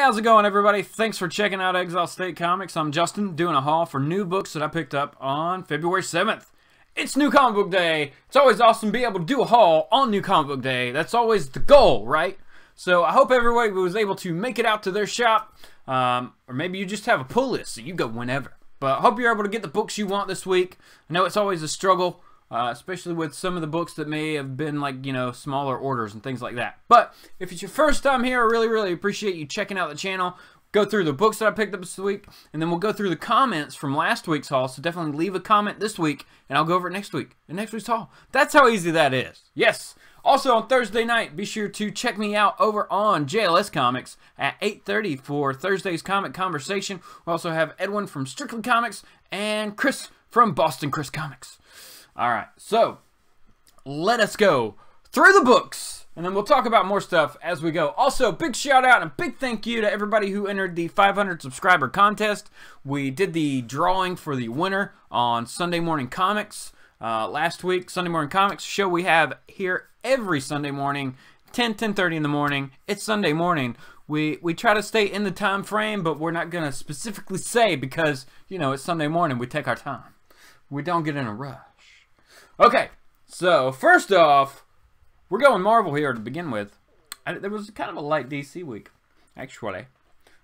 how's it going, everybody? Thanks for checking out Exilestate Comics. I'm Justin, doing a haul for new books that I picked up on February 7th. It's New Comic Book Day. It's always awesome to be able to do a haul on New Comic Book Day. That's always the goal, right? So I hope everybody was able to make it out to their shop. Or maybe you just have a pull list, so you go whenever. But I hope you're able to get the books you want this week. I know it's always a struggle. Especially with some of the books that may have been like, smaller orders and things like that. But if it's your first time here, I really appreciate you checking out the channel. Go through the books that I picked up this week, and then we'll go through the comments from last week's haul. So definitely leave a comment this week, and I'll go over it next week in next week's haul. That's how easy that is. Yes. Also on Thursday night, be sure to check me out over on JLS Comics at 8:30 for Thursday's Comic Conversation. We also have Edwin from Strictly Comics and Chris from Boston Chris Comics. Alright, so let us go through the books, and then we'll talk about more stuff as we go. Also, big shout out and a big thank you to everybody who entered the 500 subscriber contest. We did the drawing for the winner on Sunday Morning Comics last week. Sunday Morning Comics show we have here every Sunday morning, 10:30 in the morning. It's Sunday morning. We try to stay in the time frame, but we're not going to specifically say because, it's Sunday morning. We take our time. We don't get in a rush. Okay, so first off, we're going Marvel here to begin with. There was kind of a light DC week, actually.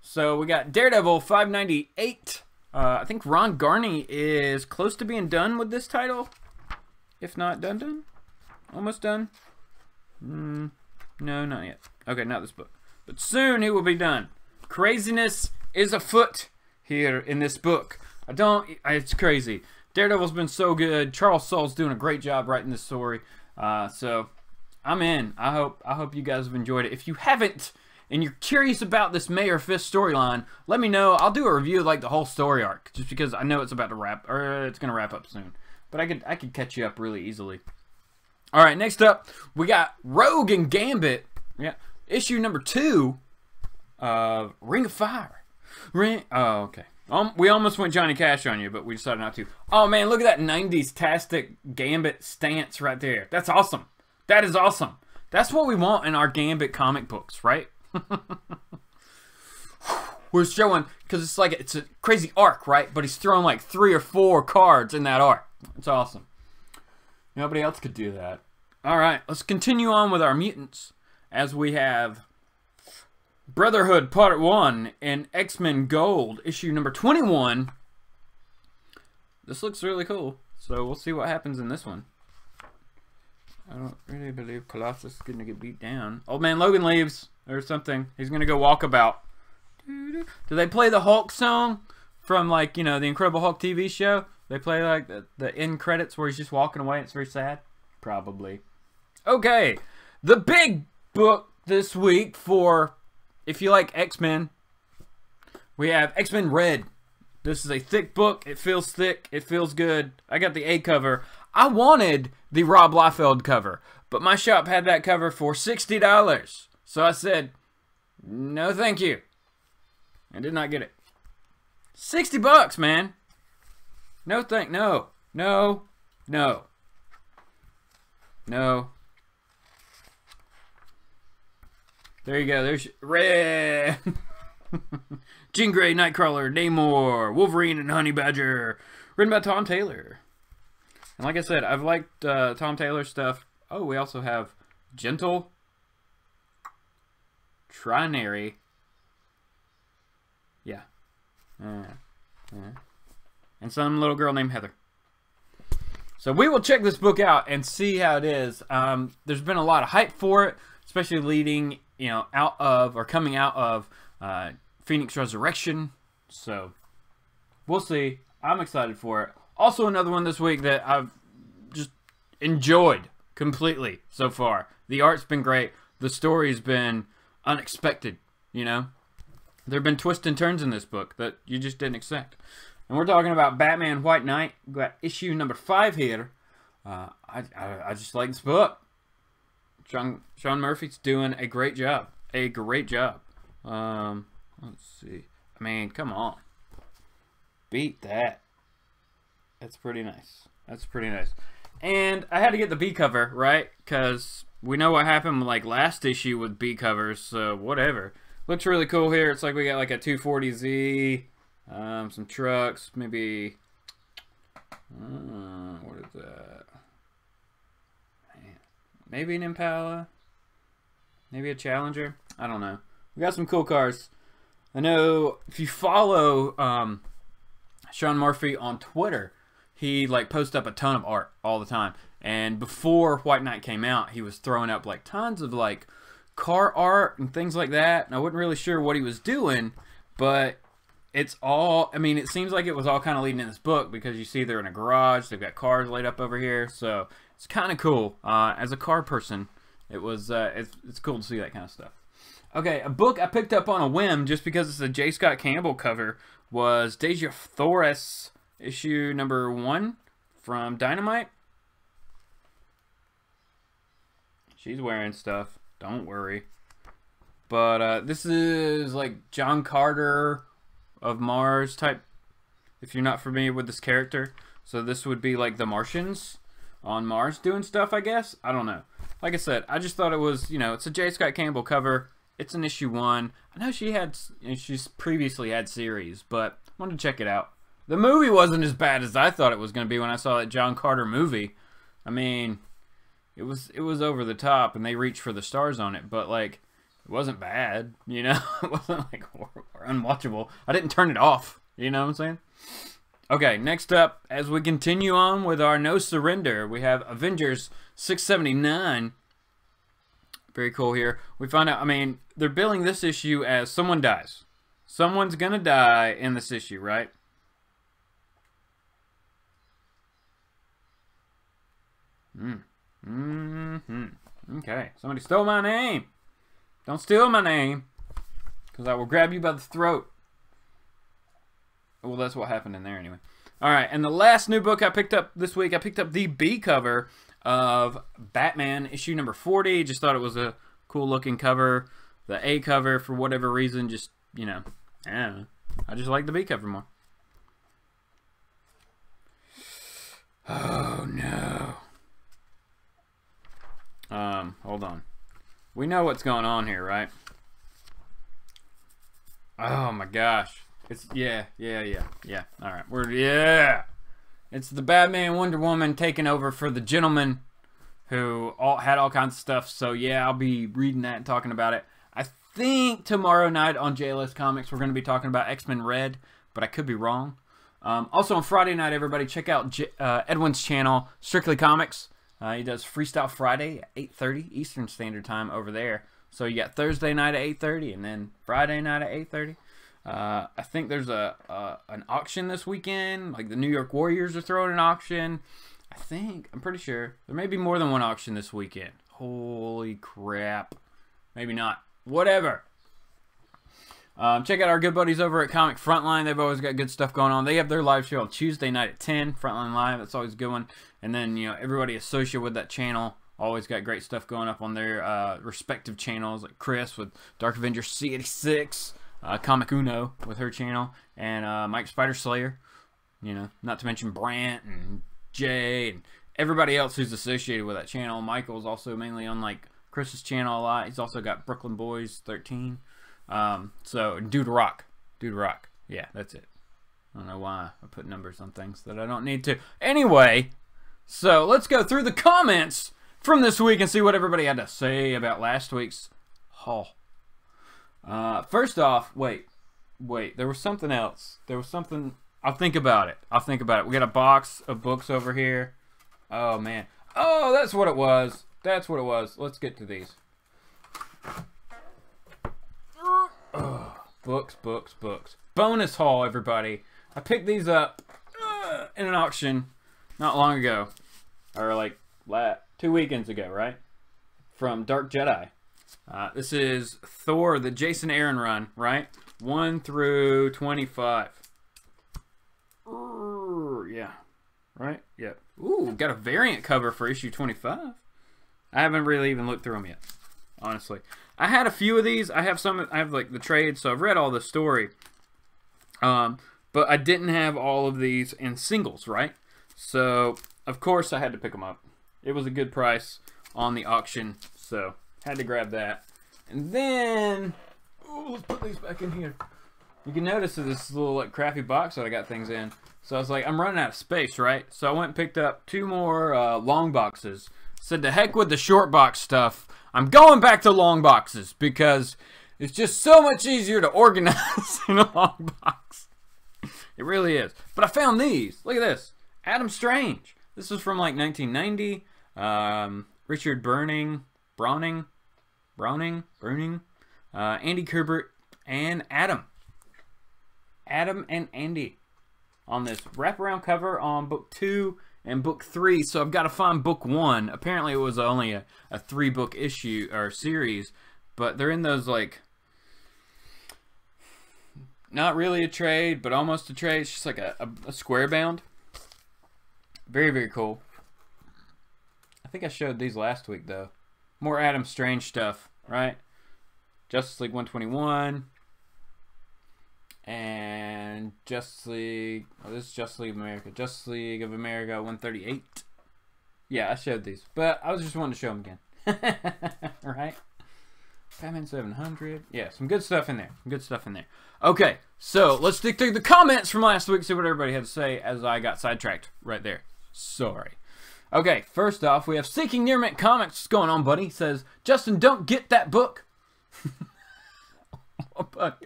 So we got Daredevil 598. I think Ron Garney is close to being done with this title. If not done. Almost done. No, not yet. Okay, not this book. But soon he will be done. Craziness is afoot here in this book. It's crazy. Daredevil's been so good. Charles Soule's doing a great job writing this story. So I'm in. I hope you guys have enjoyed it. If you haven't and you're curious about this Mayor Fist storyline, let me know. I'll do a review of like the whole story arc, just because I know it's about to wrap, or it's gonna wrap up soon. But I could catch you up really easily. All right, next up we got Rogue and Gambit. Yeah, issue number 2 of Ring of Fire. Oh, okay. We almost went Johnny Cash on you, but we decided not to. Oh, man, look at that 90s-tastic Gambit stance right there. That's awesome. That is awesome. That's what we want in our Gambit comic books, right? We're showing, because it's a crazy arc, right? But he's throwing like 3 or 4 cards in that arc. It's awesome. Nobody else could do that. All right, let's continue on with our mutants as we have Brotherhood Part 1 and X-Men Gold, issue number 21. This looks really cool, so we'll see what happens in this one. I don't really believe Colossus is going to get beat down. Old Man Logan leaves, or something. He's going to go walkabout. Do they play the Hulk song from, like, the Incredible Hulk TV show? They play, like, the end credits where he's just walking away and it's very sad? Probably. Okay, the big book this week for... if you like X-Men, we have X-Men Red. This is a thick book. It feels thick. It feels good. I got the A cover. I wanted the Rob Liefeld cover, but my shop had that cover for $60. So I said, no thank you. I did not get it. $60, man. No. There you go. There's Red. Jean Grey, Nightcrawler, Namor, Wolverine, and Honey Badger. Written by Tom Taylor. And like I said, I've liked Tom Taylor stuff. Oh, we also have Gentle, Trinary. Yeah. And some little girl named Heather. So we will check this book out and see how it is. There's been a lot of hype for it, especially leading, out of or coming out of Phoenix Resurrection. So we'll see. I'm excited for it. Also, another one this week that I've just enjoyed completely so far. The art's been great. The story's been unexpected. There have been twists and turns in this book that you just didn't expect. And we're talking about Batman White Knight. We've got issue number 5 here. I just like this book. Sean Murphy's doing a great job. Let's see. I mean, come on. Beat that. That's pretty nice. And I had to get the B cover, right? Because we know what happened like last issue with B covers, so whatever. Looks really cool here. It's like we got like a 240Z, some trucks, maybe. What is that? Man. Maybe an Impala. Maybe a Challenger. I don't know. We got some cool cars. I know if you follow Sean Murphy on Twitter, he like posts up a ton of art all the time. And before White Knight came out, he was throwing up like tons of like car art and things like that. And I wasn't really sure what he was doing, but it's all, I mean, it seems like it was all kind of leading in this book because you see they're in a garage. They've got cars laid up over here. So it's kind of cool. As a car person, it was, it's cool to see that kind of stuff. Okay, a book I picked up on a whim just because it's a J. Scott Campbell cover was Deja Thoris issue number 1 from Dynamite. She's wearing stuff. Don't worry. But this is like John Carter of Mars type, if you're not familiar with this character. So this would be like the Martians on Mars doing stuff, I guess. I don't know. Like I said, I just thought it was, you know, it's a J. Scott Campbell cover. It's an issue 1. I know she's previously had series, but I wanted to check it out. The movie wasn't as bad as I thought it was going to be when I saw that John Carter movie. I mean, it was over the top and they reached for the stars on it, but like it wasn't bad, you know. It wasn't like horrible or unwatchable. I didn't turn it off, you know what I'm saying? Okay, next up, as we continue on with our No Surrender, we have Avengers 679. Very cool here. We find out, I mean, they're billing this issue as someone dies. Someone's gonna die in this issue, right? Okay, somebody stole my name. Don't steal my name, because I will grab you by the throat. Well, that's what happened in there anyway. All right, and the last new book I picked up this week, I picked up the B cover of Batman issue number 40. Just thought it was a cool looking cover. The A cover, for whatever reason, just, you know, I don't know. I just like the B cover more. Oh no. Hold on. We know what's going on here, right? Oh my gosh. It's, yeah. All right, it's the Batman Wonder Woman taking over for the Gentleman, who had all kinds of stuff. So yeah, I'll be reading that and talking about it. I think tomorrow night on JLS Comics we're going to be talking about X-Men Red, but I could be wrong. Also on Friday night, everybody check out Edwin's channel, Strictly Comics. He does Freestyle Friday at 8:30 Eastern Standard Time over there. So you got Thursday night at 8:30 and then Friday night at 8:30. I think there's an auction this weekend. Like the New York Warriors are throwing an auction. I'm pretty sure. There may be more than one auction this weekend. Holy crap. Maybe not. Whatever. Check out our good buddies over at ComicFrontline. They've always got good stuff going on. They have their live show on Tuesday night at 10. Frontline Live. That's always a good one. And then, you know, everybody associated with that channel always got great stuff going up on their respective channels. Like Chris with Dark Avenger C86. Comic Uno with her channel. And Mike Spider Slayer. You know, not to mention Brant and Jay and everybody else who's associated with that channel. Michael's also mainly on like Chris's channel a lot. He's also got Brooklyn Boys 13. So Dude Rock. Yeah, that's it. I don't know why I put numbers on things that I don't need to. Anyway, so let's go through the comments from this week and see what everybody had to say about last week's haul. First off, wait, there was something else. There was something. I'll think about it. We got a box of books over here. Oh man. Oh, that's what it was. Let's get to these. Books. Bonus haul, everybody. I picked these up in an auction not long ago, or like 2 weekends ago, right? From Dark Jedi. This is Thor, the Jason Aaron run, right? 1 through 25. Yeah. Right? Yep. Ooh, got a variant cover for issue 25. I haven't really even looked through them yet, honestly. I had a few of these. I have like the trade, so I've read all the story. But I didn't have all of these in singles, right? So, of course, I had to pick them up. It was a good price on the auction, so had to grab that. And then, Oh, let's put these back in here. You can notice this little like crappy box that I got things in. So I was like, I'm running out of space, right? So I went and picked up 2 more long boxes. Said to heck with the short box stuff. I'm going back to long boxes because it's just so much easier to organize in a long box. It really is. But I found these. Look at this. Adam Strange. This was from like 1990. Richard Browning, Andy Kubert, and Adam. Adam and Andy on this wraparound cover on book 2 and book 3. So I've got to find book 1. Apparently it was only a 3-book issue or series, but they're in those like not really a trade, but almost a trade. It's just like a square bound. Very, very cool. I think I showed these last week though. More Adam Strange stuff, right? Justice League 121. And Justice League, oh, this is Justice League of America. Justice League of America 138. Yeah, I showed these, but I was just wanting to show them again. Right? Batman 700. Yeah, some good stuff in there. Some good stuff in there. Okay, so let's dig through the comments from last week, see what everybody had to say as I got sidetracked right there. Sorry. Okay, first off, we have Seeking Near Mint Comics. What's going on, buddy? He says, Justin, don't get that book. What book?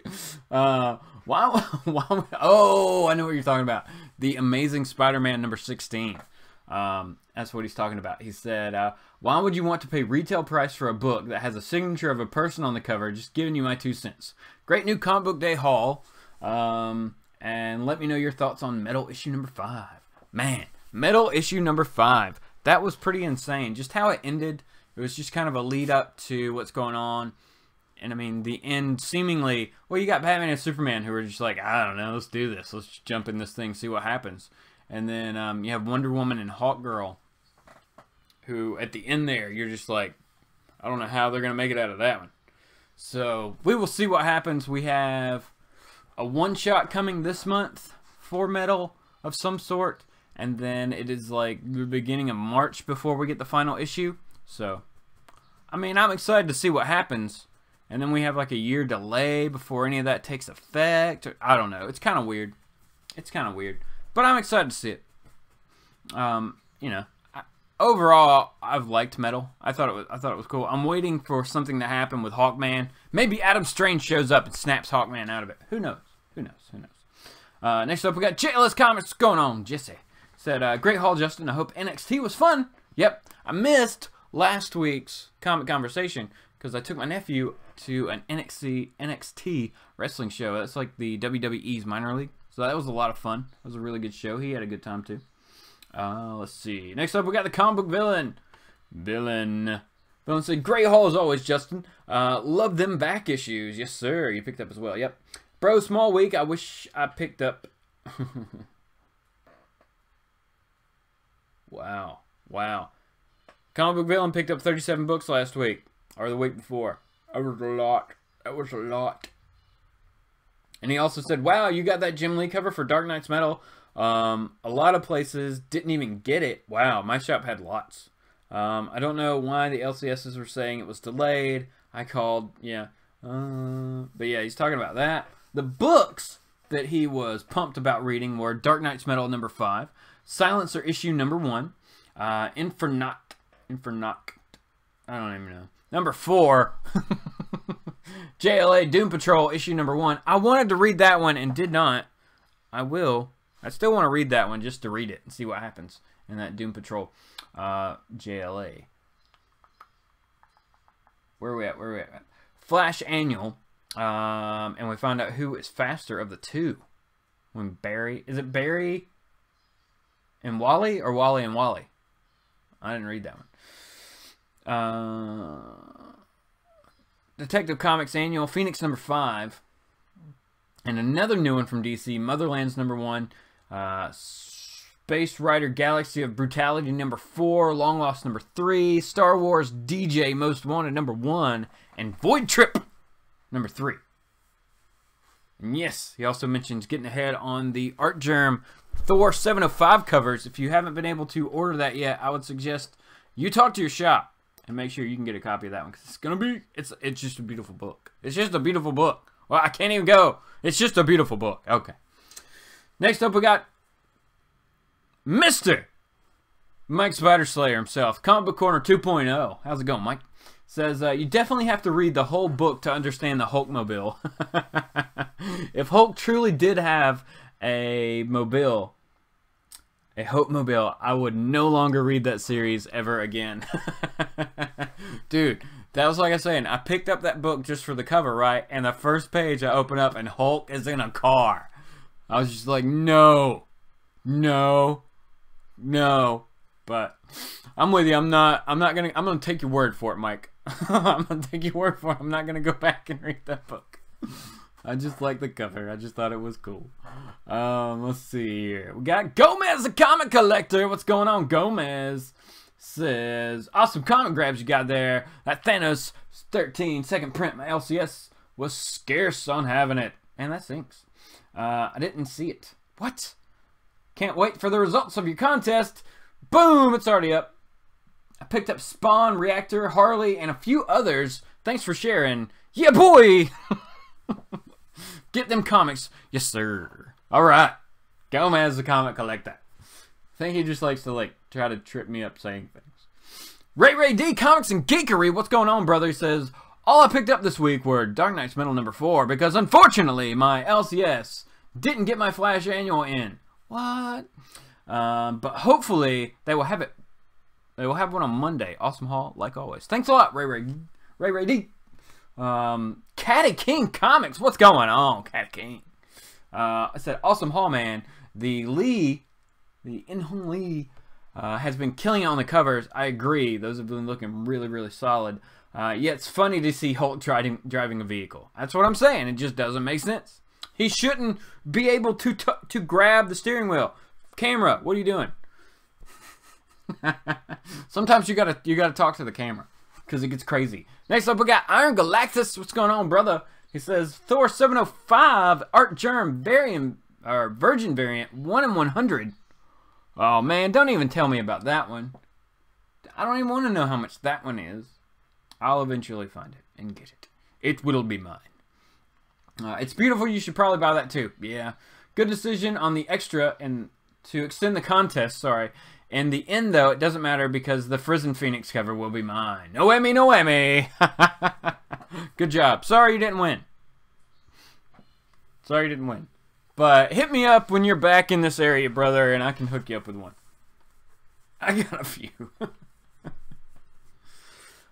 Oh, I know what you're talking about. The Amazing Spider-Man number 16. That's what he's talking about. He said, why would you want to pay retail price for a book that has a signature of a person on the cover? Just giving you my 2 cents. Great new comic book day haul. And let me know your thoughts on Metal issue number 5. Man, Metal issue number 5. That was pretty insane. Just how it ended. It was just kind of a lead up to what's going on. And I mean, the end seemingly, well, you got Batman and Superman who are just like, I don't know, let's do this. Let's just jump in this thing, see what happens. And then you have Wonder Woman and Hawkgirl, who at the end there, you're just like, I don't know how they're going to make it out of that one. So we will see what happens. We have a one-shot coming this month for Metal of some sort. And then it is like the beginning of March before we get the final issue. So, I mean, I'm excited to see what happens. And then we have like a year delay before any of that takes effect. I don't know. It's kind of weird. It's kind of weird. But I'm excited to see it. You know, overall, I've liked Metal. I thought it was cool. I'm waiting for something to happen with Hawkman. Maybe Adam Strange shows up and snaps Hawkman out of it. Who knows? Who knows? Who knows? Next up, we got JLS Comics. What's going on? Jesse said, great haul, Justin. I hope NXT was fun. Yep. I missed last week's Comic Conversation because I took my nephew to an NXT wrestling show. That's like the WWE's minor league. So that was a lot of fun. It was a really good show. He had a good time too. Let's see. Next up, we got the comic book villain. Villain said, great haul as always, Justin. Love them back issues. Yes, sir. You picked up as well. Yep. Bro, small week. I wish I picked up. Wow. Wow. Comic book villain picked up 37 books last week. Or the week before. That was a lot. That was a lot. And he also said, wow, you got that Jim Lee cover for Dark Knight's Metal. A lot of places didn't even get it. Wow, my shop had lots. I don't know why the LCSs were saying it was delayed. I called, yeah. But yeah, he's talking about that. The books that he was pumped about reading were Dark Knight's Metal number 5, Silencer issue number 1, Infernoct, I don't even know. Number 4, JLA Doom Patrol issue number 1. I wanted to read that one and did not. I will. I still want to read that one just to read it and see what happens in that Doom Patrol JLA. Where are we at? Where are we at? Flash Annual. And we find out who is faster of the two. When Barry... Is it Barry and Wally or Wally and Wally? I didn't read that one. Detective Comics Annual, Phoenix number 5. And another new one from DC, Motherlands number 1. Space Rider Galaxy of Brutality number 4. Long Lost number 3. Star Wars DJ Most Wanted number 1. And Void Trip number 3. And yes, he also mentions getting ahead on the Art Germ Thor 705 covers. If you haven't been able to order that yet, I would suggest you talk to your shop. And make sure you can get a copy of that one, because it's just a beautiful book. It's just a beautiful book. Well, I can't even go. It's just a beautiful book. Okay. Next up, we got Mr. Mike Spiderslayer himself. Comic Book Corner 2.0. How's it going, Mike? Says, you definitely have to read the whole book to understand the Hulkmobile. If Hulk truly did have a mobile, a Hulkmobile, I would no longer read that series ever again. Dude, that was like I was saying. I picked up that book just for the cover, right? And the first page I open up and Hulk is in a car. I was just like, no, no, no. But I'm with you. I'm gonna take your word for it, Mike. I'm gonna take your word for it. I'm not gonna go back and read that book. I just like the cover. I just thought it was cool. Let's see here. We got Gomez, the comic collector. What's going on, Gomez? Says, awesome comic grabs you got there. That Thanos 13 second print, my LCS was scarce on having it. And that sinks. I didn't see it. What? Can't wait for the results of your contest. Boom, it's already up. I picked up Spawn, Reactor, Harley, and a few others. Thanks for sharing. Yeah, boy! Get them comics. Yes, sir. Alright. Gomez, the comic collector. I think he just likes to, like, try to trip me up saying things. Ray D, Comics and Geekery. What's going on, brother? He says, all I picked up this week were Dark Knight's Metal number 4 because, unfortunately, my LCS didn't get my Flash Annual in. What? But hopefully they will have it. They will have one on Monday. Awesome haul, like always. Thanks a lot, Ray D. Catty King Comics. What's going on, Catty King? I said, awesome haul, man. The In-Home Lee, has been killing it on the covers. I agree. Those have been looking really, really solid. Yet it's funny to see Hulk driving a vehicle. That's what I'm saying. It just doesn't make sense. He shouldn't be able to grab the steering wheel. Camera, what are you doing? Sometimes you gotta talk to the camera because it gets crazy. Next up, we got Iron Galactus. What's going on, brother? He says Thor 705 Art Germ variant or Virgin variant 1 in 100. Oh man, don't even tell me about that one. I don't even want to know how much that one is. I'll eventually find it and get it. It will be mine. It's beautiful. You should probably buy that too. Yeah, good decision on the extra and to extend the contest. Sorry. In the end, though, it doesn't matter because the Frozen Phoenix cover will be mine. No whammy, no whammy. Good job. Sorry you didn't win. Sorry you didn't win. But hit me up when you're back in this area, brother, and I can hook you up with one. I got a few.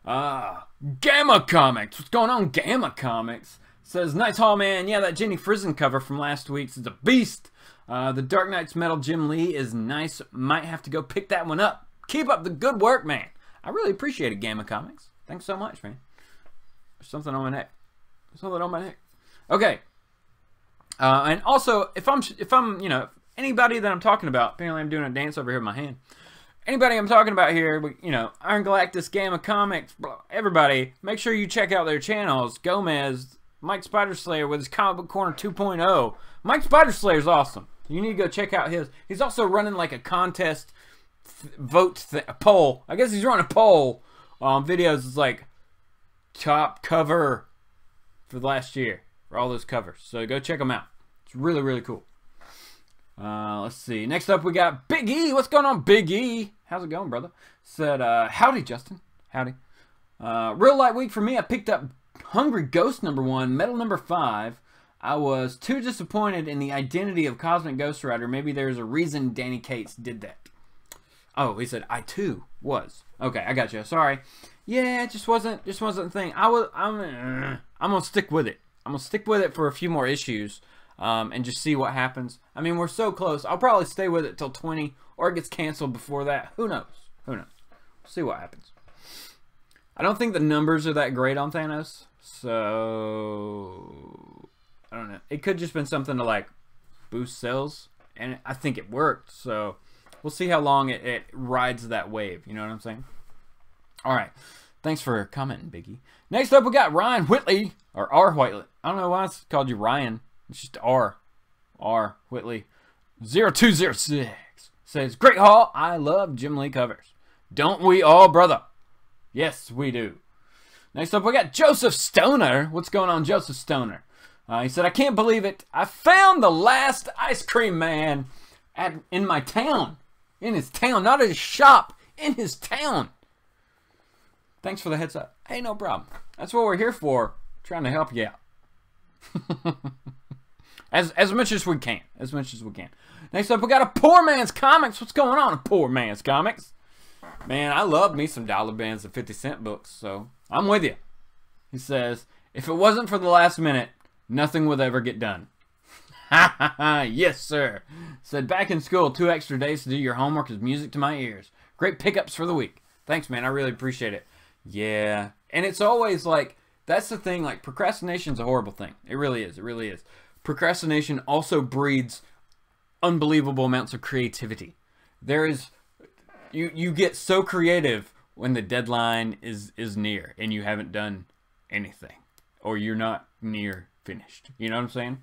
Gamma Comics. What's going on, Gamma Comics? Says, nice haul, man. Yeah, that Jenny Frison cover from last week's is a beast. The Dark Knight's Metal Jim Lee is nice. Might have to go pick that one up. Keep up the good work, man. I really appreciate it, Gamma Comics. Thanks so much, man. There's something on my neck. Something on my neck. Okay. And also, if I'm, you know, anybody that I'm talking about, apparently I'm doing a dance over here with my hand. Anybody I'm talking about here, you know, Iron Galactus, Gamma Comics, everybody, make sure you check out their channels. Gomez, Mike Spiderslayer with his Comic Book Corner 2.0. Mike Spiderslayer's awesome. You need to go check out his. He's also running like a contest a poll. I guess he's running a poll on videos. It's like top cover for the last year for all those covers. So go check them out. It's really, really cool. Let's see. Next up, we got Big E. What's going on, Big E? How's it going, brother? Said, howdy, Justin. Howdy. Real light week for me. I picked up Hungry Ghost number 1, Metal number 5. I was too disappointed in the identity of Cosmic Ghost Rider. Maybe there's a reason Danny Cates did that. Oh, he said I too was. Okay, I got you. Sorry. Yeah, it just wasn't the thing. I'm gonna stick with it. I'm gonna stick with it for a few more issues, and just see what happens. I mean, we're so close. I'll probably stay with it till 20, or it gets canceled before that. Who knows? Who knows? We'll see what happens. I don't think the numbers are that great on Thanos, so I don't know. It could just been something to like boost sales, and I think it worked. So we'll see how long it rides that wave. You know what I'm saying? All right. Thanks for commenting, Biggie. Next up, we got Ryan Whitley, or R. Whitley. I don't know why it's called you Ryan. It's just R. R. Whitley. 0206 says, great haul. I love Jim Lee covers. Don't we all, brother? Yes, we do. Next up, we got Joseph Stoner. What's going on, Joseph Stoner? He said, I can't believe it. I found the last ice cream man in my town. In his town, not at his shop. In his town. Thanks for the heads up. Hey, no problem. That's what we're here for. Trying to help you out. as much as we can. As much as we can. Next up, we got a Poor Man's Comics. What's going on, a Poor Man's Comics? Man, I love me some dollar bands and 50-cent books, so I'm with you. He says, if it wasn't for the last minute, nothing would ever get done. Ha ha ha, yes sir. Said, back in school, 2 extra days to do your homework is music to my ears. Great pickups for the week. Thanks, man, I really appreciate it. Yeah, and it's always like, that's the thing, like, procrastination's a horrible thing. It really is, it really is. Procrastination also breeds unbelievable amounts of creativity. There is, you get so creative when the deadline is near and you haven't done anything. Or you're not near finished. You know what I'm saying?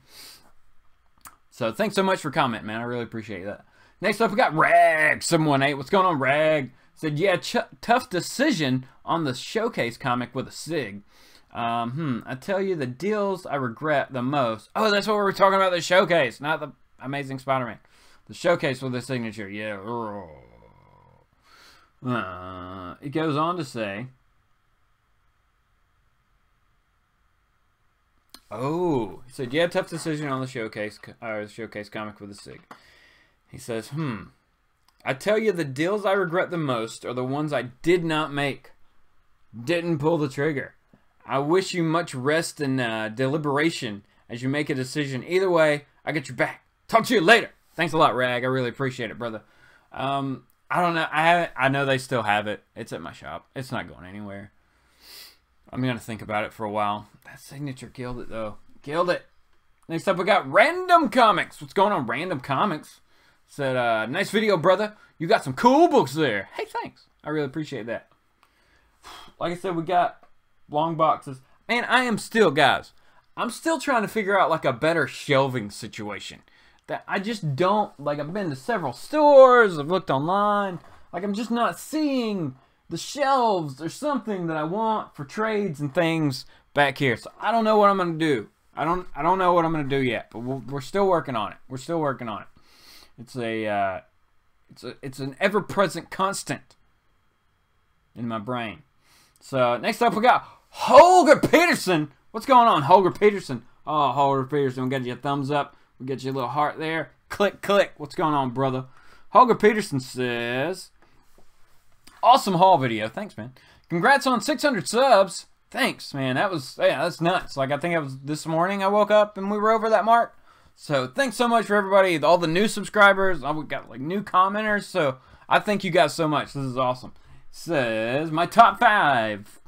So thanks so much for commenting, man. I really appreciate that. Next up, we got Rag718. What's going on, Rag? Said, yeah, tough decision on the showcase comic with a SIG. I tell you the deals I regret the most. Oh, that's what we were talking about, the showcase, not the Amazing Spider-Man. The showcase with the signature, yeah. It goes on to say, oh, he said, yeah, tough decision on the showcase comic with a SIG. He says, I tell you the deals I regret the most are the ones I did not make. Didn't pull the trigger. I wish you much rest and deliberation as you make a decision. Either way, I got your back. Talk to you later. Thanks a lot, Rag. I really appreciate it, brother. I don't know. I know they still have it. It's at my shop. It's not going anywhere. I'm going to think about it for a while. That signature killed it, though. Killed it. Next up, we got Random Comics. What's going on, Random Comics? Said, nice video, brother. You got some cool books there. Hey, thanks. I really appreciate that. Like I said, we got long boxes. Man, I am still, guys, I'm still trying to figure out, like, a better shelving situation. That I just don't, like, I've been to several stores, I've looked online. Like, I'm just not seeing the shelves or something that I want for trades and things back here. So I don't know what I'm going to do. I don't know what I'm going to do yet, but we're still working on it. We're still working on it. It's an ever-present constant in my brain. So next up we got Holger Peterson. What's going on, Holger Peterson? Oh, Holger Peterson, we got you a thumbs up. We got you a little heart there. Click, click. What's going on, brother? Holger Peterson says, awesome haul video. Thanks, man. Congrats on 600 subs. Thanks, man. That's nuts. Like, I think it was this morning I woke up and we were over that mark. So thanks so much for everybody, all the new subscribers. We got like new commenters. So I thank you guys so much. This is awesome. Says my top 5.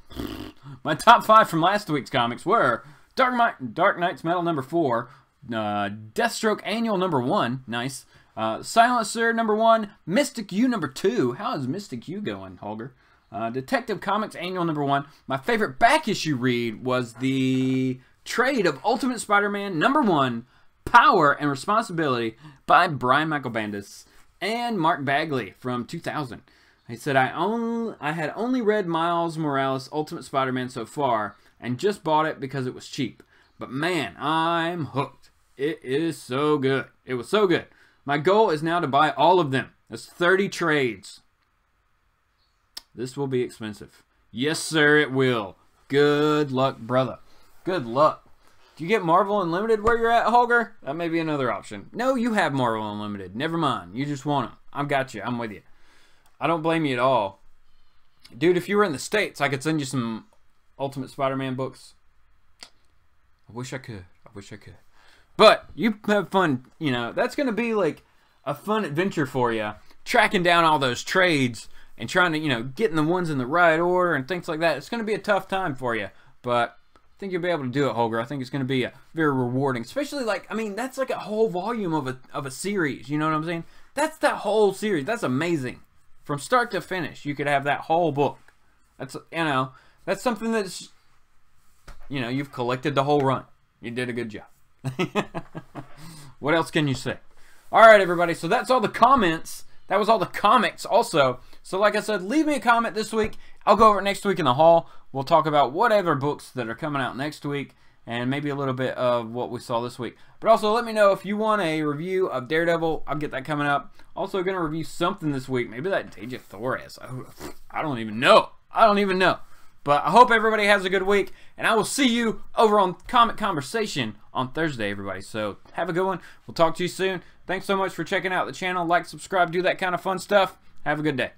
My top 5 from last week's comics were Dark Knight's Metal number 4, Deathstroke Annual number 1, nice. Silencer number 1, Mystic U number 2. How is Mystic U going, Holger? Detective Comics Annual number 1. My favorite back issue read was the trade of Ultimate Spider-Man number 1, Power and Responsibility by Brian Michael Bendis and Mark Bagley from 2000. He said, I had only read Miles Morales Ultimate Spider-Man so far and just bought it because it was cheap. But man, I'm hooked. It is so good. It was so good. My goal is now to buy all of them. That's 30 trades. This will be expensive. Yes, sir, it will. Good luck, brother. Good luck. Do you get Marvel Unlimited where you're at, Holger? That may be another option. No, you have Marvel Unlimited. Never mind. You just want them. I've got you. I'm with you. I don't blame you at all. Dude, if you were in the States, I could send you some Ultimate Spider-Man books. I wish I could. I wish I could. But you have fun, you know. That's going to be like a fun adventure for you. Tracking down all those trades and trying to, you know, getting the ones in the right order and things like that. It's going to be a tough time for you. But I think you'll be able to do it, Holger. I think it's going to be very rewarding. Especially, like, I mean, that's like a whole volume of a series. You know what I'm saying? That's that whole series. That's amazing. From start to finish, you could have that whole book. That's, you know, that's something that's, you know, you've collected the whole run. You did a good job. What else can you say? All right, everybody. So that's all the comments. That was all the comics also. So like I said, leave me a comment this week. I'll go over it next week in the haul. We'll talk about whatever books that are coming out next week, and maybe a little bit of what we saw this week. But also let me know if you want a review of Daredevil. I'll get that coming up. Also going to review something this week. Maybe that Deja Torres. I don't even know. But I hope everybody has a good week, and I will see you over on Comic Conversation on Thursday, everybody. So have a good one. We'll talk to you soon. Thanks so much for checking out the channel. Like, subscribe, do that kind of fun stuff. Have a good day.